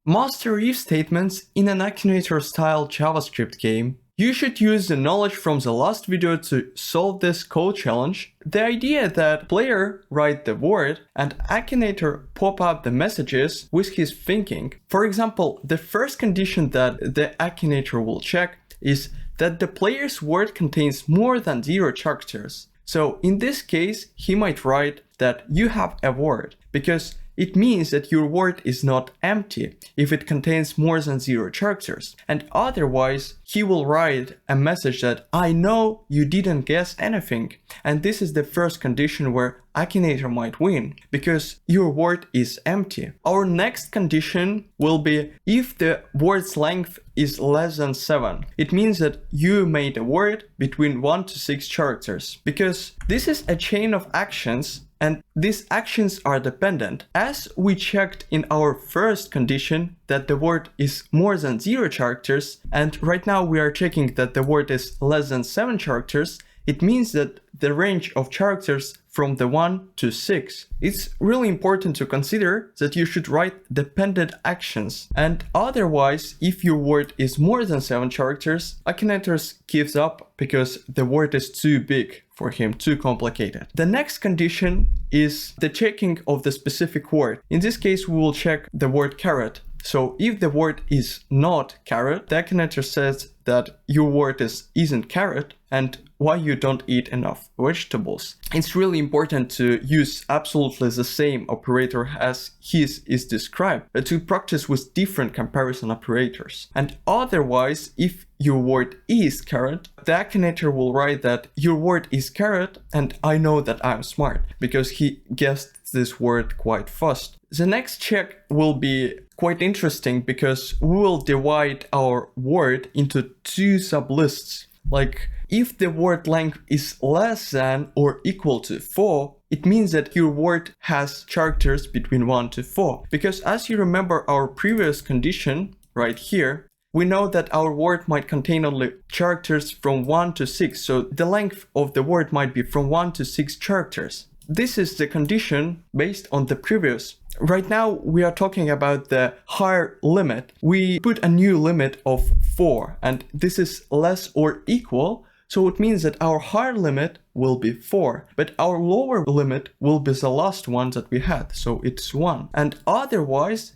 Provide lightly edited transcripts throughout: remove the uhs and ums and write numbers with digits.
Master if statements in an Akinator-style JavaScript game. You should use the knowledge from the last video to solve this code challenge. The idea that player write the word and Akinator pop up the messages with his thinking. For example, the first condition that the Akinator will check is that the player's word contains more than 0 characters. So in this case, he might write that you have a word, because it means that your word is not empty if it contains more than 0 characters. And otherwise, he will write a message that I know you didn't guess anything. And this is the first condition where Akinator might win, because your word is empty. Our next condition will be if the word's length is less than 7. It means that you made a word between 1 to 6 characters, because this is a chain of actions and these actions are dependent. As we checked in our first condition that the word is more than 0 characters, and right now we are checking that the word is less than 7 characters, it means that the range of characters from the 1 to 6. It's really important to consider that you should write dependent actions, and otherwise, if your word is more than 7 characters, Akinator gives up because the word is too big for him, too complicated. The next condition is the checking of the specific word. In this case, we will check the word carrot. So if the word is not carrot, the Akinator says that your word isn't carrot and why you don't eat enough vegetables. It's really important to use absolutely the same operator as his is described, to practice with different comparison operators. And otherwise, if your word is carrot, the Akinator will write that your word is carrot and I know that I'm smart, because he guessed this word quite fast. The next check will be quite interesting because we will divide our word into 2 sublists. Like, if the word length is less than or equal to 4, it means that your word has characters between 1 to 4. Because as you remember our previous condition right here, we know that our word might contain only characters from 1 to 6. So the length of the word might be from 1 to 6 characters. This is the condition based on the previous. Right now, we are talking about the higher limit. We put a new limit of 4, and this is less or equal. So it means that our higher limit will be 4, but our lower limit will be the last one that we had, so it's 1. And otherwise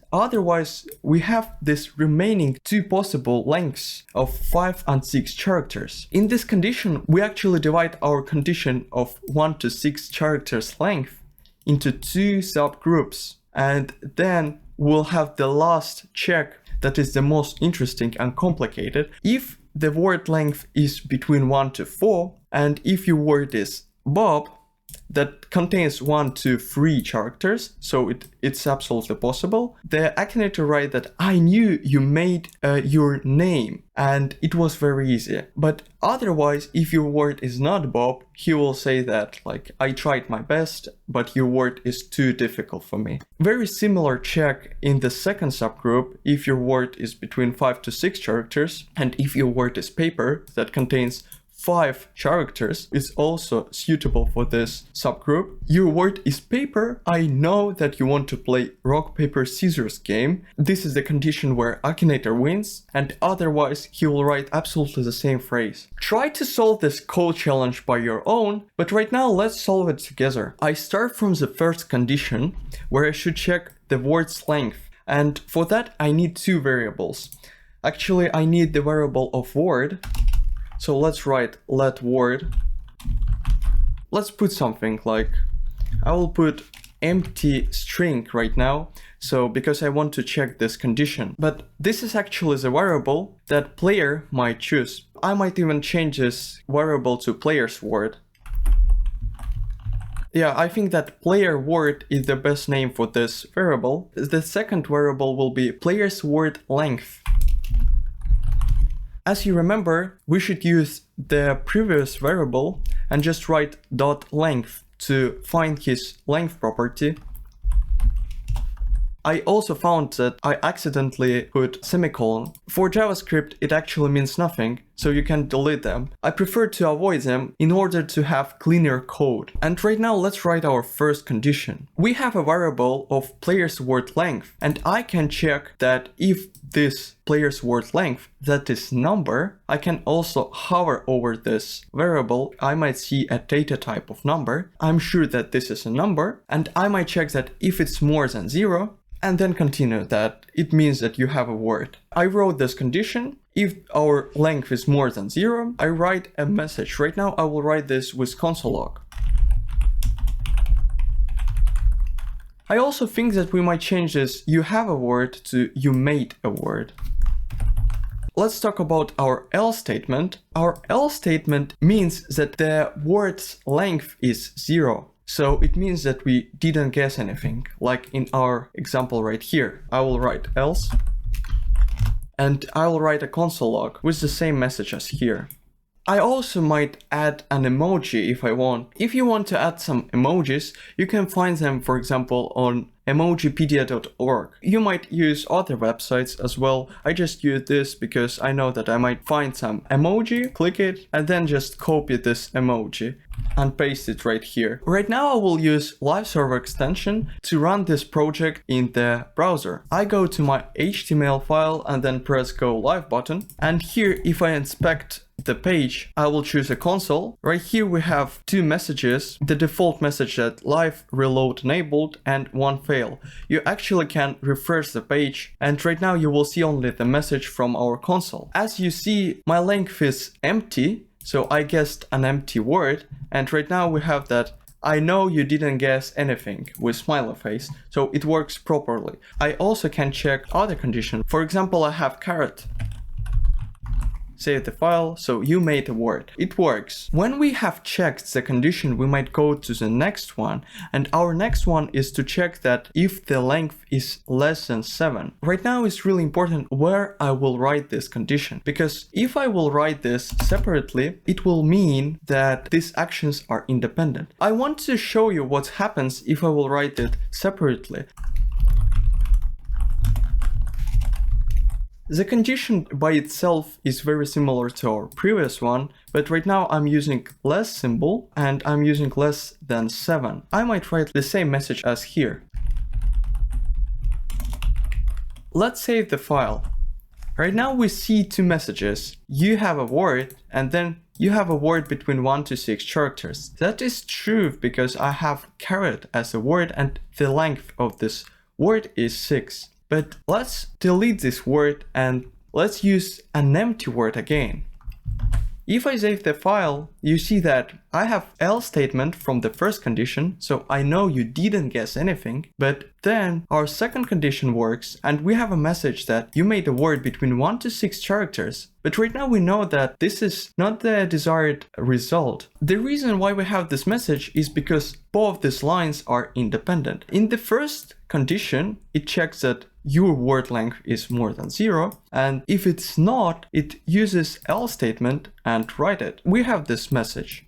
we have this remaining 2 possible lengths of 5 and 6 characters. In this condition, we actually divide our condition of 1 to 6 characters length into 2 subgroups, and then we'll have the last check that is the most interesting and complicated. If the word length is between 1 to 4, and if your word is Bob, that contains 1 to 3 characters, so it's absolutely possible. The Akinator write that I knew you made your name, and it was very easy. But otherwise, if your word is not Bob, he will say that, like, I tried my best, but your word is too difficult for me. Very similar check in the second subgroup, if your word is between 5 to 6 characters, and if your word is paper, that contains 5 characters, is also suitable for this subgroup. Your word is paper. I know that you want to play rock, paper, scissors game. This is the condition where Akinator wins, and otherwise he will write absolutely the same phrase. Try to solve this code challenge by your own, but right now let's solve it together. I start from the first condition where I should check the word's length, and for that I need 2 variables. Actually, I need the variable of word. So let's write let word. Let's put something like, I will put empty string right now. So because I want to check this condition, but this is actually the variable that player might choose. I might even change this variable to player's word. Yeah, I think that player word is the best name for this variable. The second variable will be player's word length. As you remember, we should use the previous variable and just write .length to find his length property. I also found that I accidentally put semicolon. For JavaScript, it actually means nothing, so you can delete them. I prefer to avoid them in order to have cleaner code. And right now let's write our first condition. We have a variable of player's word length, and I can check that if this player's word length, that is number, I can also hover over this variable. I might see a data type of number. I'm sure that this is a number, and I might check that if it's more than 0, and then continue that. It means that you have a word. I wrote this condition. If our length is more than 0, I write a message. Right now I will write this with console log. I also think that we might change this "you have a word" to "you made a word." Let's talk about our else statement. Our else statement means that the word's length is 0. So it means that we didn't guess anything. Like in our example right here, I will write else, and I will write a console log with the same message as here. I also might add an emoji if I want. If you want to add some emojis, you can find them, for example, on emojipedia.org. You might use other websites as well. I just use this because I know that I might find some emoji, click it, and then just copy this emoji and paste it right here. Right now I will use live server extension to run this project in the browser. I go to my HTML file and then press go live button. And here, if I inspect the page, I will choose a console. Right here we have two messages, the default message that live reload enabled and one fail. You actually can refresh the page, and right now you will see only the message from our console. As you see, my length is empty, so I guessed an empty word, and right now we have that "I know you didn't guess anything" with smiley face, so it works properly. I also can check other conditions. For example, I have carrot. Save the file, so "you made a word." It works. When we have checked the condition, we might go to the next one, and our next one is to check that if the length is less than 7. Right now it's really important where I will write this condition, because if I will write this separately, it will mean that these actions are independent. I want to show you what happens if I will write it separately. The condition by itself is very similar to our previous one, but right now I'm using less symbol and I'm using less than 7. I might write the same message as here. Let's save the file. Right now we see two messages. You have a word, and then you have a word between 1 to 6 characters. That is true because I have carrot as a word and the length of this word is 6. But let's delete this word and let's use an empty word again. If I save the file, you see that I have else statement from the first condition, so I know you didn't guess anything, but then our second condition works and we have a message that you made a word between 1 to 6 characters. But right now we know that this is not the desired result. The reason why we have this message is because both these lines are independent. In the first condition, it checks that your word length is more than 0, and if it's not, it uses else statement and write it. We have this message.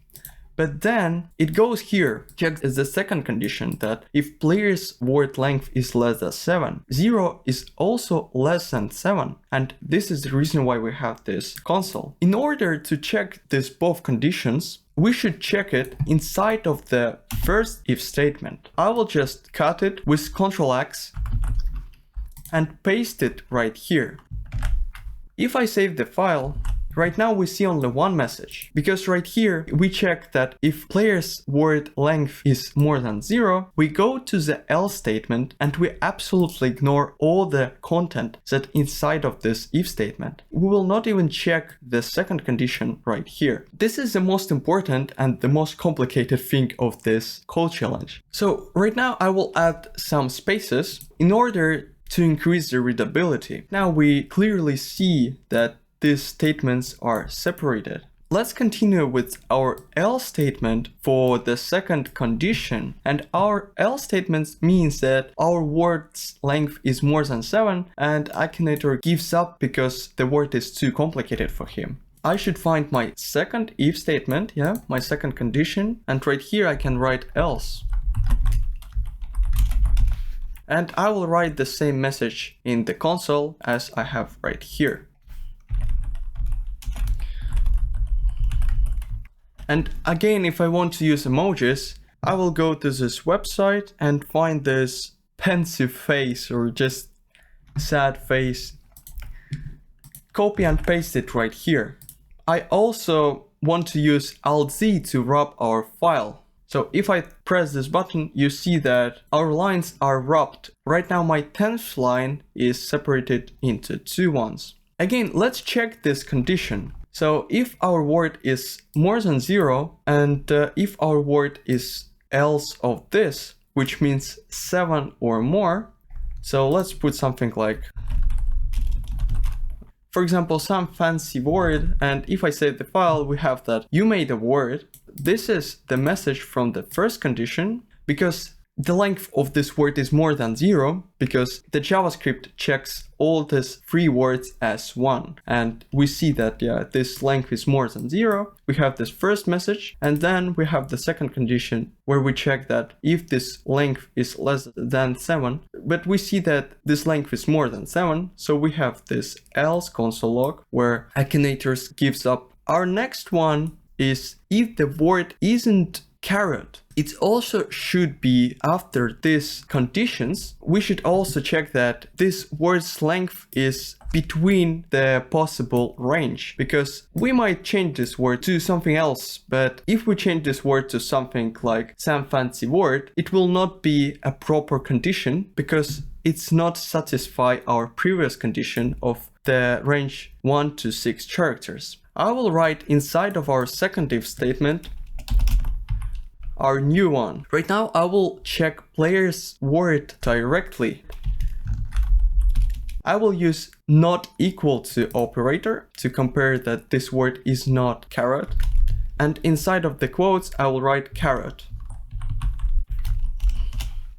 But then it goes here, checks the second condition that if player's word length is less than 7, 0 is also less than 7, and this is the reason why we have this console. In order to check these both conditions, we should check it inside of the first if statement. I will just cut it with Ctrl X and paste it right here. If I save the file, right now we see only one message, because right here we check that if player's word length is more than 0, we go to the else statement and we absolutely ignore all the content that inside of this if statement. We will not even check the second condition right here. This is the most important and the most complicated thing of this code challenge. So right now I will add some spaces in order to increase the readability. Now we clearly see that these statements are separated. Let's continue with our else statement for the second condition. And our else statement means that our word's length is more than 7 and Akinator gives up because the word is too complicated for him. I should find my second if statement, my second condition, and right here I can write else. And I will write the same message in the console as I have right here. And again, if I want to use emojis, I will go to this website and find this pensive face or just sad face. Copy and paste it right here. I also want to use Alt-Z to wrap our file. So if I press this button, you see that our lines are wrapped. Right now my 10th line is separated into two ones. Again, let's check this condition. So if our word is more than 0 and if our word is else of this, which means 7 or more, so let's put something like, for example, some fancy word, and if I save the file, we have that you made a word. This is the message from the first condition, because the length of this word is more than 0, because the JavaScript checks all these three words as 1. And we see that, yeah, this length is more than 0. We have this first message, and then we have the second condition where we check that if this length is less than 7, but we see that this length is more than 7. So we have this else console log where Akinator gives up. Our next one is if the word isn't carrot. It also should be after these conditions. We should also check that this word's length is between the possible range, because we might change this word to something else, but if we change this word to something like some fancy word, it will not be a proper condition because it's not satisfy our previous condition of the range 1 to 6 characters. I will write inside of our second if statement our new one. Right now I will check player's word directly. I will use not equal to operator to compare that this word is not carrot. And inside of the quotes I will write carrot.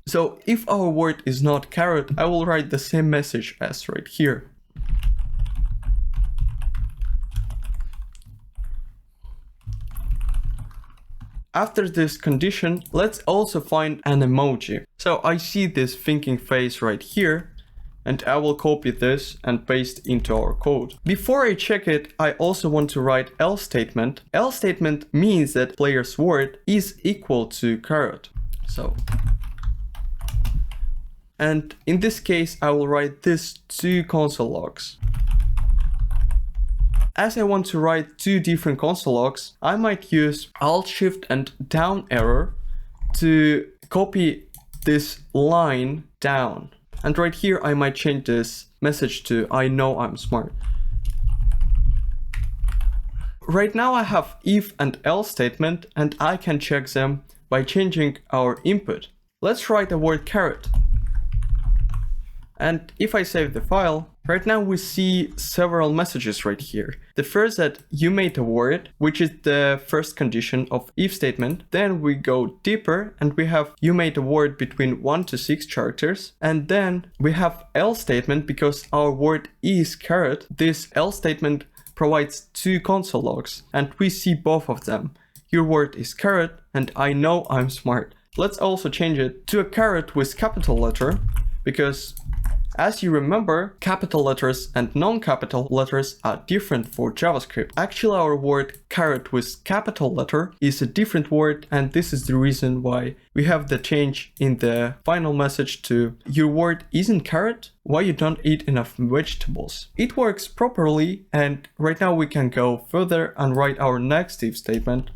So if our word is not carrot, I will write the same message as right here. After this condition, let's also find an emoji. So I see this thinking face right here, and I will copy this and paste into our code. Before I check it, I also want to write else statement. Else statement means that player's word is equal to carrot. So, and in this case, I will write this two console logs. As I want to write two different console logs, I might use Alt Shift and down arrow to copy this line down. And right here I might change this message to I know I'm smart. Right now I have if and else statement, and I can check them by changing our input. Let's write the word carrot. And if I save the file, right now we see several messages right here. The first that you made a word, which is the first condition of if statement. Then we go deeper and we have you made a word between 1 to 6 characters. And then we have else statement because our word is carrot. This else statement provides two console logs and we see both of them. Your word is carrot and I know I'm smart. Let's also change it to a carrot with capital letter, because as you remember, capital letters and non-capital letters are different for JavaScript. Actually, our word carrot with capital letter is a different word, and this is the reason why we have the change in the final message to your word isn't carrot, why you don't eat enough vegetables. It works properly, and right now we can go further and write our next if statement.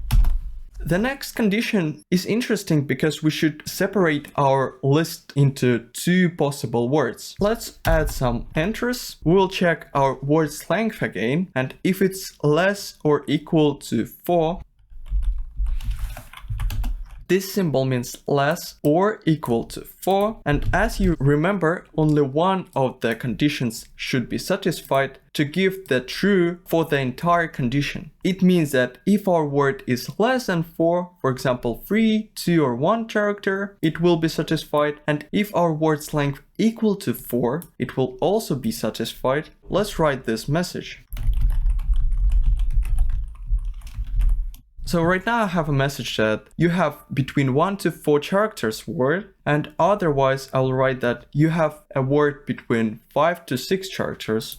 The next condition is interesting because we should separate our list into two possible words. Let's add some enters. We'll check our word's length again, and if it's less or equal to 4, this symbol means less or equal to 4, and as you remember, only one of the conditions should be satisfied to give the true for the entire condition. It means that if our word is less than 4, for example 3, 2 or 1 character, it will be satisfied, and if our word's length equal to 4, it will also be satisfied. Let's write this message. So right now I have a message that you have between 1 to 4 characters word, and otherwise I'll write that you have a word between 5 to 6 characters.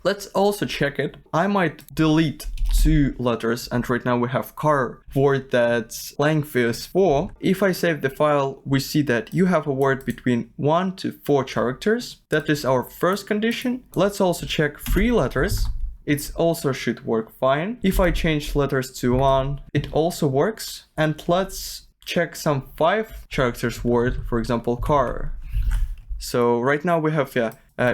Let's also check it. I might delete 2 letters, and right now we have car word that's length is 4. If I save the file, we see that you have a word between 1 to 4 characters. That is our first condition. Let's also check 3 letters. It also should work fine. If I change letters to 1, it also works. And let's check some 5 characters word, for example, car. So right now we have,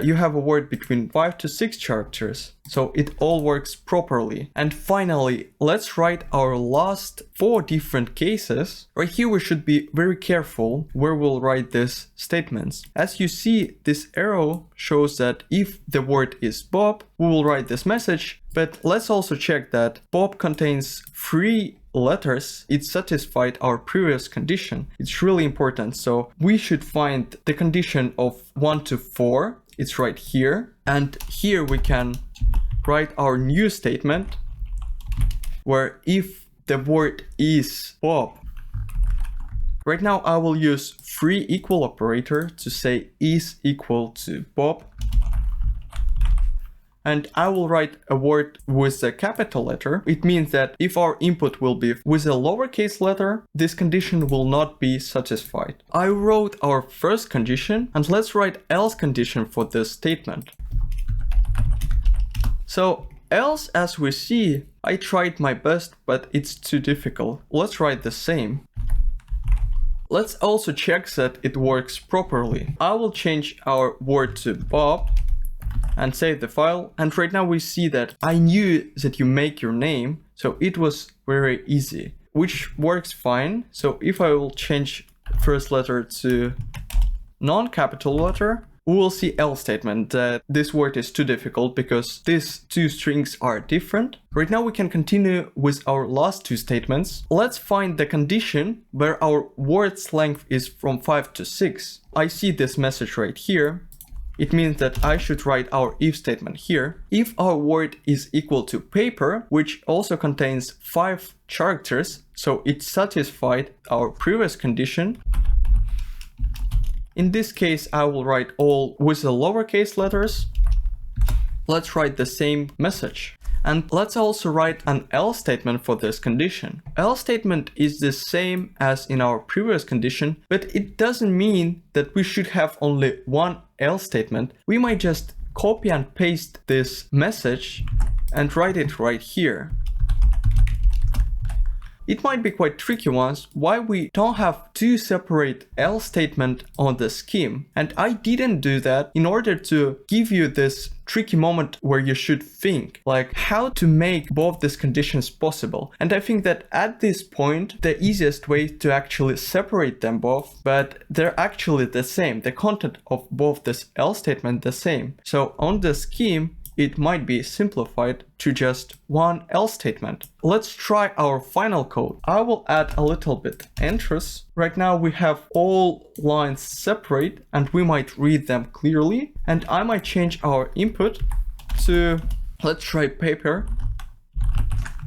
you have a word between 5 to 6 characters. So it all works properly. And finally, let's write our last 4 different cases. Right here we should be very careful where we'll write these statements. As you see, this arrow shows that if the word is Bob, we will write this message. But let's also check that Bob contains 3 letters. It satisfied our previous condition. It's really important. So we should find the condition of 1 to 4. It's right here. And here we can write our new statement where if the word is Bob. Right now I will use 3 equal operator to say is equal to Bob. And I will write a word with a capital letter. It means that if our input will be with a lowercase letter, this condition will not be satisfied. I wrote our first condition, and let's write else condition for this statement. So else, as we see, I tried my best, but it's too difficult. Let's write the same. Let's also check that it works properly. I will change our word to Bob and save the file. And right now we see that I knew that you make your name, so it was very easy, which works fine. So if I will change first letter to non-capital letter, we will see else statement that this word is too difficult because these 2 strings are different. Right now we can continue with our last 2 statements. Let's find the condition where our word's length is from 5 to 6. I see this message right here. It means that I should write our if statement here. If our word is equal to paper, which also contains 5 characters, so it satisfied our previous condition. In this case, I will write all with the lowercase letters. Let's write the same message. And let's also write an else statement for this condition. Else statement is the same as in our previous condition, but it doesn't mean that we should have only one else statement. We might just copy and paste this message and write it right here. It might be quite tricky once why we don't have 2 separate else statements on the scheme. And I didn't do that in order to give you this tricky moment where you should think like how to make both these conditions possible. And I think that at this point, the easiest way to actually separate them both, but they're actually the same. The content of both this else statement the same. So on the scheme, it might be simplified to just one else statement. Let's try our final code. I will add a little bit entries. Right now we have all lines separate and we might read them clearly. And I might change our input to, let's try paper.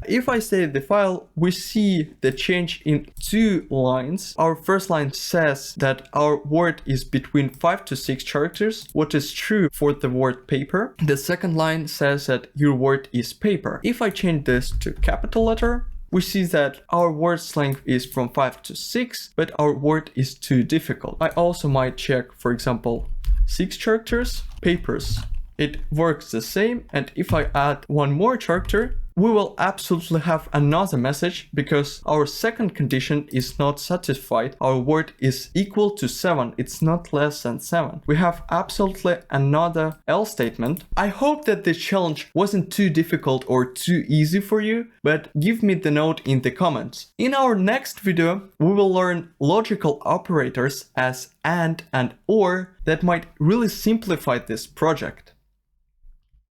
If I save the file, we see the change in 2 lines. Our first line says that our word is between 5 to 6 characters, what is true for the word paper. The second line says that your word is paper. If I change this to capital letter, we see that our word's length is from 5 to 6, but our word is too difficult. I also might check, for example, 6 characters, papers. It works the same, and if I add one more character, we will absolutely have another message because our second condition is not satisfied. Our word is equal to 7. It's not less than 7. We have absolutely another else statement. I hope that this challenge wasn't too difficult or too easy for you, but give me the note in the comments. In our next video, we will learn logical operators as and or that might really simplify this project.